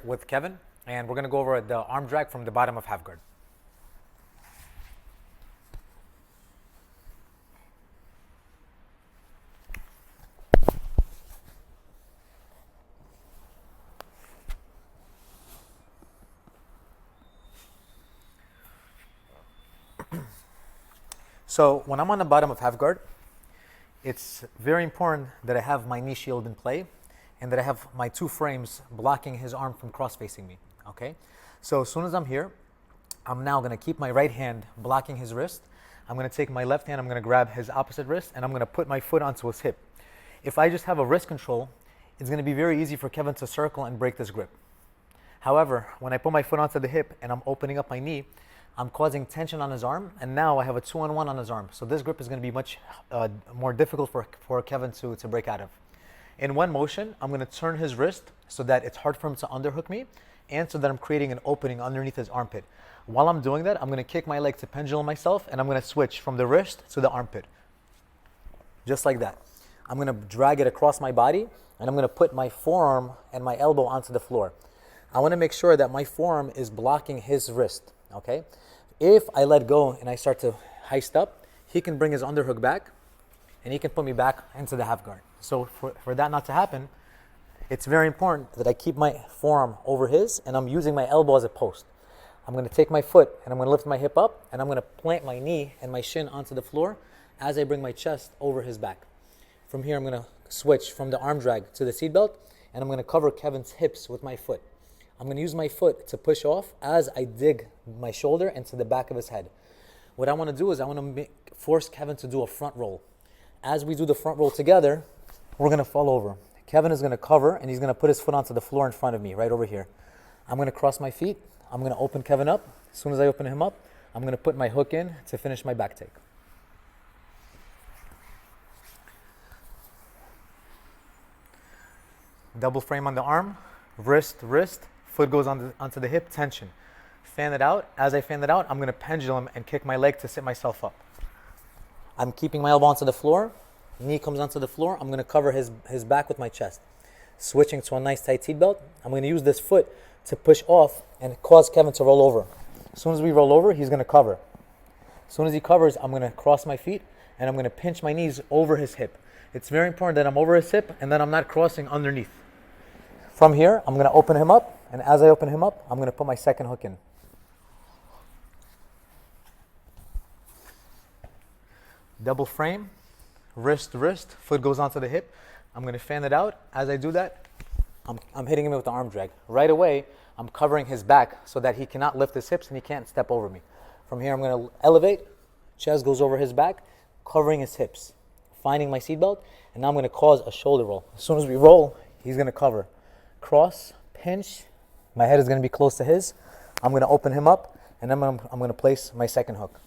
with Kevin, and we're going to go over the arm drag from the bottom of half guard. So when I'm on the bottom of half guard, it's very important that I have my knee shield in play and that I have my two frames blocking his arm from cross-facing me, okay? So as soon as I'm here, I'm now gonna keep my right hand blocking his wrist. I'm gonna take my left hand, I'm gonna grab his opposite wrist, and I'm gonna put my foot onto his hip. If I just have a wrist control, it's gonna be very easy for Kevin to circle and break this grip. However, when I put my foot onto the hip and I'm opening up my knee, I'm causing tension on his arm, and now I have a 2-on-1 on his arm. So this grip is going to be much more difficult for Kevin to break out of. In one motion, I'm going to turn his wrist so that it's hard for him to underhook me, and so that I'm creating an opening underneath his armpit. While I'm doing that, I'm going to kick my leg to pendulum myself, and I'm going to switch from the wrist to the armpit. Just like that. I'm going to drag it across my body, and I'm going to put my forearm and my elbow onto the floor. I want to make sure that my forearm is blocking his wrist, okay? If I let go and I start to heist up, he can bring his underhook back and he can put me back into the half guard. So for that not to happen, it's very important that I keep my forearm over his and I'm using my elbow as a post. I'm going to take my foot and I'm going to lift my hip up and I'm going to plant my knee and my shin onto the floor as I bring my chest over his back. From here, I'm going to switch from the arm drag to the seat belt, and I'm going to cover Kevin's hips with my foot. I'm going to use my foot to push off as I dig my shoulder into the back of his head. What I want to do is I want to force Kevin to do a front roll. As we do the front roll together, we're going to fall over. Kevin is going to cover, and he's going to put his foot onto the floor in front of me, right over here. I'm going to cross my feet. I'm going to open Kevin up. As soon as I open him up, I'm going to put my hook in to finish my back take. Double frame on the arm, wrist, foot goes onto the hip, tension. Fan it out. As I fan it out, I'm going to pendulum and kick my leg to sit myself up. I'm keeping my elbow onto the floor. Knee comes onto the floor. I'm going to cover his back with my chest. Switching to a nice tight seat belt. I'm going to use this foot to push off and cause Kevin to roll over. As soon as we roll over, he's going to cover. As soon as he covers, I'm going to cross my feet and I'm going to pinch my knees over his hip. It's very important that I'm over his hip and that I'm not crossing underneath. From here, I'm going to open him up, and as I open him up, I'm going to put my second hook in. Double frame, wrist, foot goes onto the hip. I'm going to fan it out. As I do that, I'm hitting him with the arm drag. Right away, I'm covering his back so that he cannot lift his hips and he can't step over me. From here, I'm going to elevate, chest goes over his back, covering his hips, finding my seat belt, and now I'm going to cause a shoulder roll. As soon as we roll, he's going to cover. Cross, pinch, my head is going to be close to his. I'm going to open him up, and then I'm going to place my second hook.